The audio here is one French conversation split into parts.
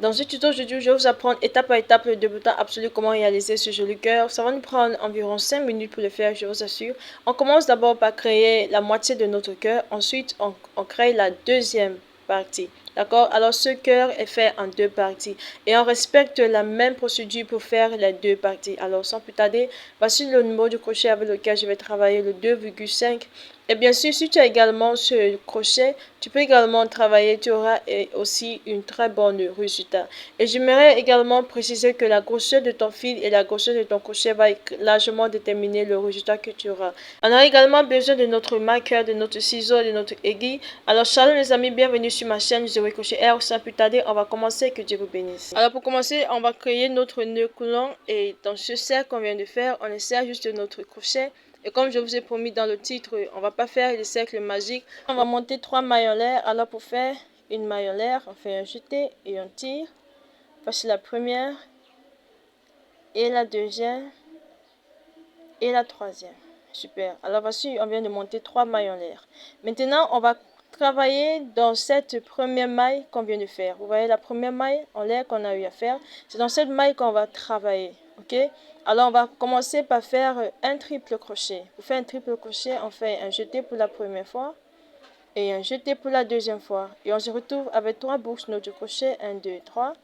Dans ce tuto aujourd'hui, je vais vous apprendre étape par étape le débutant absolu comment réaliser ce joli cœur. Ça va nous prendre environ 5 minutes pour le faire, je vous assure. On commence d'abord par créer la moitié de notre cœur. Ensuite, on crée la deuxième partie. D'accord? Alors, ce cœur est fait en deux parties. Et on respecte la même procédure pour faire les deux parties. Alors, sans plus tarder, voici le numéro du crochet avec lequel je vais travailler, le 2,5. Et bien sûr, si tu as également ce crochet, tu peux également travailler, tu auras aussi une très bonne résultat. Et j'aimerais également préciser que la grosseur de ton fil et la grosseur de ton crochet va largement déterminer le résultat que tu auras. On a également besoin de notre marqueur, de notre ciseau et de notre aiguille. Alors, salut les amis, bienvenue sur ma chaîne Zoé Crochet R. Sans plus tarder, on va commencer, que Dieu vous bénisse. Alors, pour commencer, on va créer notre nœud coulant et dans ce cercle qu'on vient de faire, on insère juste notre crochet. Et comme je vous ai promis dans le titre, on va pas faire les cercles magiques. On va monter 3 mailles en l'air. Alors pour faire une maille en l'air, on fait un jeté et on tire. Voici la première et la deuxième et la troisième. Super. Alors voici, on vient de monter 3 mailles en l'air. Maintenant, on va travailler dans cette première maille qu'on vient de faire. Vous voyez la première maille en l'air qu'on a eu à faire. C'est dans cette maille qu'on va travailler. Ok? Alors on va commencer par faire un triple crochet. Pour faire un triple crochet, on fait un jeté pour la première fois et un jeté pour la deuxième fois. Et on se retrouve avec 3 boucles sur notre crochet. 1, 2, 3.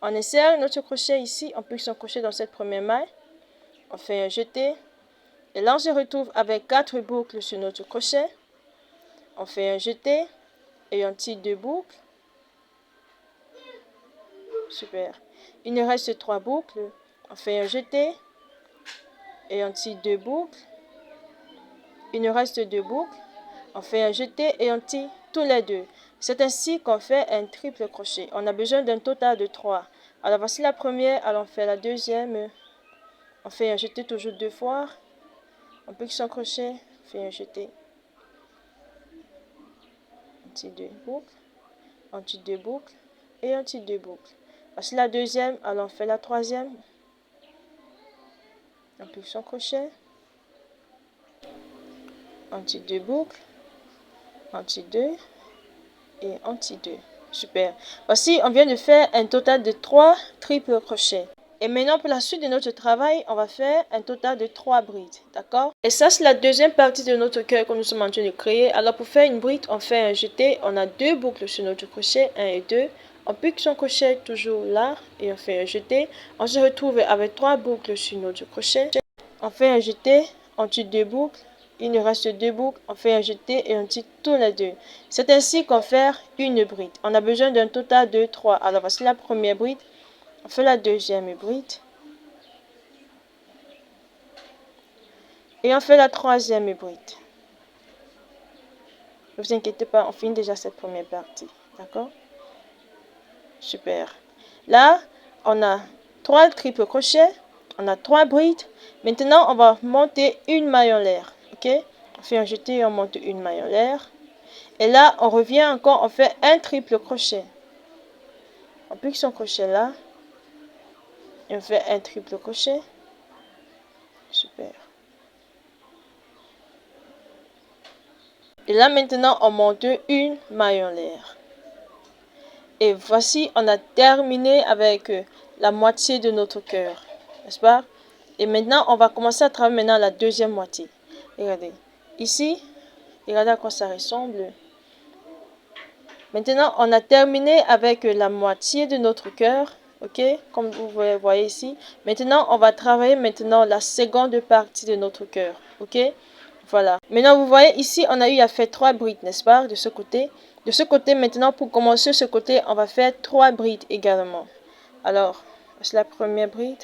On insère notre crochet ici. On pique son crochet dans cette première maille. On fait un jeté. Et là, on se retrouve avec 4 boucles sur notre crochet. On fait un jeté et on tire 2 boucles. Super. Il nous reste 3 boucles. On fait un jeté et on tire 2 boucles. Il nous reste 2 boucles. On fait un jeté et on tire tous les deux. C'est ainsi qu'on fait un triple crochet. On a besoin d'un total de 3. Alors voici la première. Alors on fait la deuxième. On fait un jeté toujours 2 fois. On pique son crochet. On fait un jeté. On tire 2 boucles. On tire 2 boucles. Et on tire 2 boucles. Voici la deuxième. Alors on fait la troisième. On pique son crochet. On tire 2 boucles. On tire 2. Et on tire 2. Super. Voici, on vient de faire un total de 3 triples crochets. Et maintenant, pour la suite de notre travail, on va faire un total de 3 brides. D'accord? Et ça, c'est la deuxième partie de notre cœur que nous sommes en train de créer. Alors, pour faire une bride, on fait un jeté. On a 2 boucles sur notre crochet, 1 et 2. On pique son crochet toujours là et on fait un jeté. On se retrouve avec 3 boucles sur notre crochet. On fait un jeté, on tire 2 boucles. Il nous reste 2 boucles, on fait un jeté et on tire tous les deux. C'est ainsi qu'on fait une bride. On a besoin d'un total de 3. Alors voici la première bride. On fait la deuxième bride. Et on fait la troisième bride. Ne vous inquiétez pas, on finit déjà cette première partie. D'accord? Super. Là, on a 3 triples crochets. On a 3 brides. Maintenant, on va monter une maille en l'air. Ok? On fait un jeté et on monte une maille en l'air. Et là, on revient encore, on fait un triple crochet. On pique son crochet là. Et on fait un triple crochet. Super. Et là, maintenant, on monte une maille en l'air. Et voici, on a terminé avec la moitié de notre cœur. N'est-ce pas? Et maintenant, on va commencer à travailler maintenant la deuxième moitié. Regardez. Ici, regardez à quoi ça ressemble. Maintenant, on a terminé avec la moitié de notre cœur. Ok, comme vous voyez ici. Maintenant, on va travailler maintenant la seconde partie de notre cœur. Ok, voilà. Maintenant, vous voyez ici, on a eu à faire 3 brides, n'est-ce pas, de ce côté. De ce côté, maintenant, pour commencer ce côté, on va faire 3 brides également. Alors, c'est la première bride.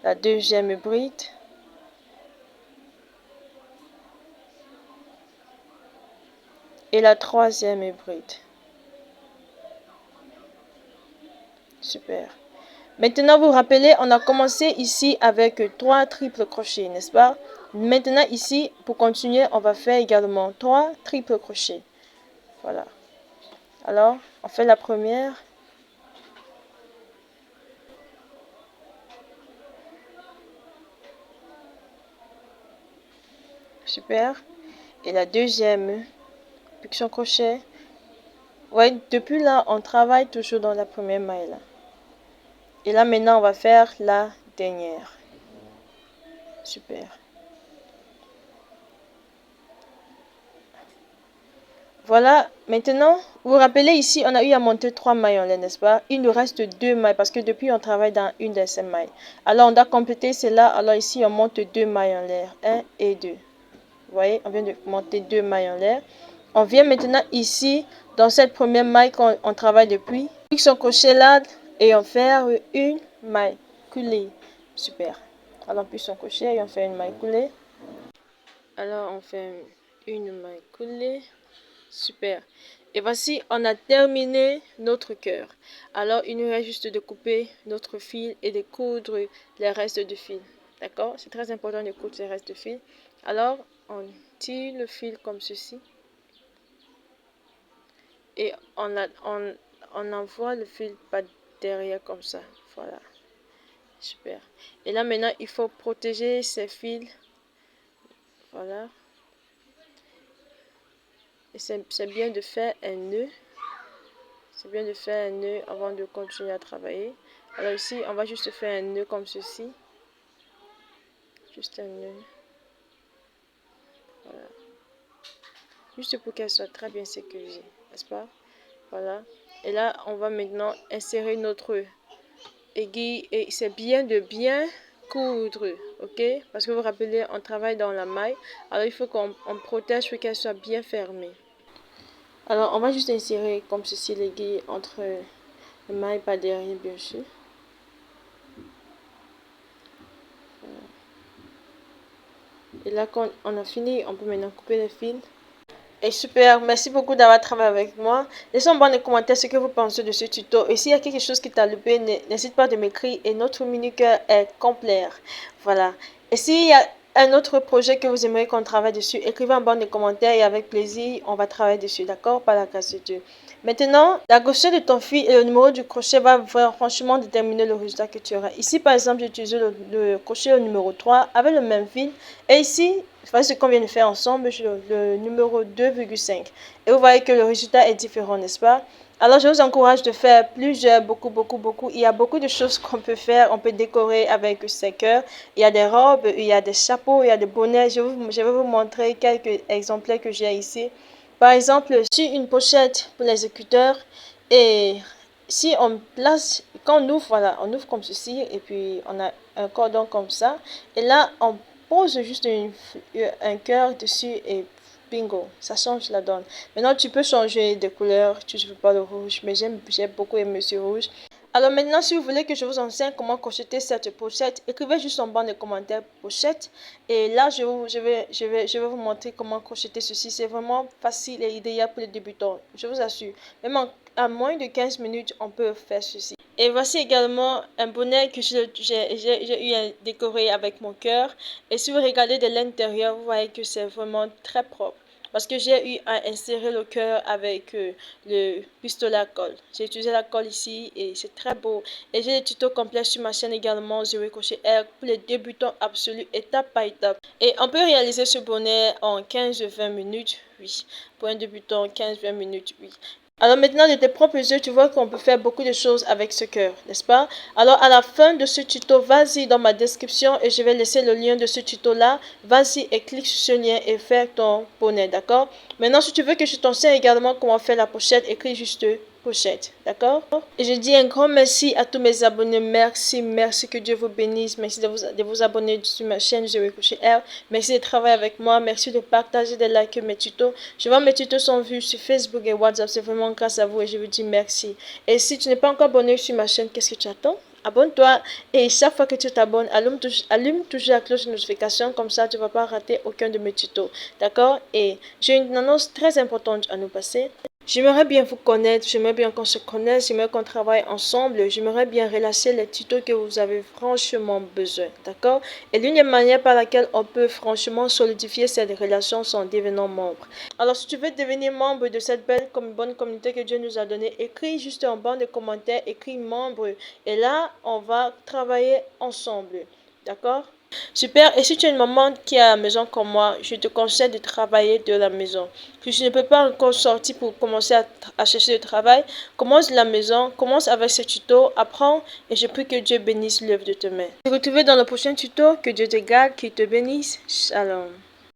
La deuxième bride. Et la troisième bride. Super. Maintenant, vous vous rappelez, on a commencé ici avec 3 triples crochets, n'est-ce pas? Maintenant, ici, pour continuer, on va faire également 3 triples crochets. Voilà. Alors, on fait la première. Super. Et la deuxième. Piction crochet. Ouais, depuis là, on travaille toujours dans la première maille là. Et là, maintenant, on va faire la dernière. Super. Voilà, maintenant, vous vous rappelez ici, on a eu à monter 3 mailles en lait, n'est-ce pas? Il nous reste 2 mailles parce que depuis, on travaille dans une de ces mailles. Alors, on doit compléter cela. Alors ici, on monte 2 mailles en l'air. 1 et 2. Vous voyez, on vient de monter 2 mailles en l'air. On vient maintenant ici, dans cette première maille qu'on travaille depuis. Fixe son crochet là et on fait une maille coulée. Super. Alors, on plie son crochet et on fait une maille coulée. Alors, on fait une maille coulée. Super. Et voici, on a terminé notre cœur. Alors, il nous reste juste de couper notre fil et de coudre les restes de fil. D'accord? C'est très important de coudre les restes de fil. Alors, on tire le fil comme ceci. Et on envoie le fil par derrière comme ça. Voilà. Super. Et là, maintenant, il faut protéger ces fils. Voilà. Et c'est bien de faire un nœud. C'est bien de faire un nœud avant de continuer à travailler. Alors ici, on va juste faire un nœud comme ceci. Juste un nœud. Voilà. Juste pour qu'elle soit très bien sécurisée, n'est-ce pas? Voilà. Et là, on va maintenant insérer notre aiguille. Et c'est bien de bien coudre, ok? Parce que vous vous rappelez, on travaille dans la maille. Alors, il faut qu'on protège pour qu'elle soit bien fermée. Alors, on va juste insérer comme ceci l'aiguille entre les mailles par derrière, bien sûr. Et là, quand on a fini, on peut maintenant couper les fils. Et super, merci beaucoup d'avoir travaillé avec moi. Laissez-moi dans les commentaires ce que vous pensez de ce tuto. Et s'il y a quelque chose qui t'a loupé, n'hésite pas de m'écrire. Et notre mini-cœur est complet. Voilà. Et s'il y a un autre projet que vous aimeriez qu'on travaille dessus, écrivez en bas dans les commentaires et avec plaisir, on va travailler dessus. D'accord? Par la grâce de Dieu. Maintenant, la grosseur de ton fil et le numéro du crochet va franchement déterminer le résultat que tu auras. Ici, par exemple, j'ai utilisé le crochet au numéro 3 avec le même fil. Et ici, voici ce qu'on vient de faire ensemble, le numéro 2,5. Et vous voyez que le résultat est différent, n'est-ce pas? Alors, je vous encourage de faire plusieurs, beaucoup. Il y a beaucoup de choses qu'on peut faire. On peut décorer avec ces cœurs. Il y a des robes, il y a des chapeaux, il y a des bonnets. Je vais vous montrer quelques exemplaires que j'ai ici. Par exemple, sur une pochette pour les écouteurs. Et si on place, quand on ouvre, voilà, on ouvre comme ceci. Et puis, on a un cordon comme ça. Et là, on pose juste un cœur dessus et bingo, ça change la donne. Maintenant, tu peux changer de couleur, tu ne veux pas le rouge, mais j'ai beaucoup aimé ce rouge. Alors maintenant, si vous voulez que je vous enseigne comment crocheter cette pochette, écrivez juste en bas dans les commentaires pochette. Et là, je vais vous montrer comment crocheter ceci. C'est vraiment facile et idéal pour les débutants, je vous assure. Même à moins de 15 minutes, on peut faire ceci. Et voici également un bonnet que j'ai eu à décorer avec mon cœur. Et si vous regardez de l'intérieur, vous voyez que c'est vraiment très propre. Parce que j'ai eu à insérer le cœur avec le pistolet à colle. J'ai utilisé la colle ici et c'est très beau. Et j'ai des tutos complets sur ma chaîne également, Zoé Crochet R, pour les débutants absolus, étape par étape. Et on peut réaliser ce bonnet en 15-20 minutes, oui. Pour un débutant, 15-20 minutes, oui. Alors maintenant, de tes propres yeux, tu vois qu'on peut faire beaucoup de choses avec ce cœur, n'est-ce pas? Alors à la fin de ce tuto, vas-y dans ma description et je vais laisser le lien de ce tuto-là. Vas-y et clique sur ce lien et fais ton bonnet, d'accord? Maintenant, si tu veux que je t'enseigne également comment faire la pochette, écris juste pochette, d'accord? Et je dis un grand merci à tous mes abonnés. Merci, que Dieu vous bénisse. Merci de vous abonner sur ma chaîne Zoé Crochet R. Merci de travailler avec moi. Merci de partager, de liker mes tutos. Je vois mes tutos sont vus sur Facebook et WhatsApp. C'est vraiment grâce à vous et je vous dis merci. Et si tu n'es pas encore abonné sur ma chaîne, qu'est-ce que tu attends? Abonne-toi et chaque fois que tu t'abonnes, allume toujours la cloche de notification, comme ça tu ne vas pas rater aucun de mes tutos. D'accord? Et j'ai une annonce très importante à nous passer. J'aimerais bien vous connaître, j'aimerais bien qu'on se connaisse, j'aimerais qu'on travaille ensemble, j'aimerais bien relâcher les tutos que vous avez franchement besoin, d'accord? Et l'une des manières par laquelle on peut franchement solidifier cette relation, c'est en devenant membre. Alors si tu veux devenir membre de cette bonne communauté que Dieu nous a donnée, écris juste en bas de commentaires, écris membre et là on va travailler ensemble, d'accord? Super. Et si tu es une maman qui est à la maison comme moi, je te conseille de travailler de la maison. Si tu ne peux pas encore sortir pour commencer à chercher du travail, commence de la maison, commence avec ce tuto, apprends et je prie que Dieu bénisse l'œuvre de tes mains. Je te retrouve dans le prochain tuto. Que Dieu te garde, qu'il te bénisse. Shalom.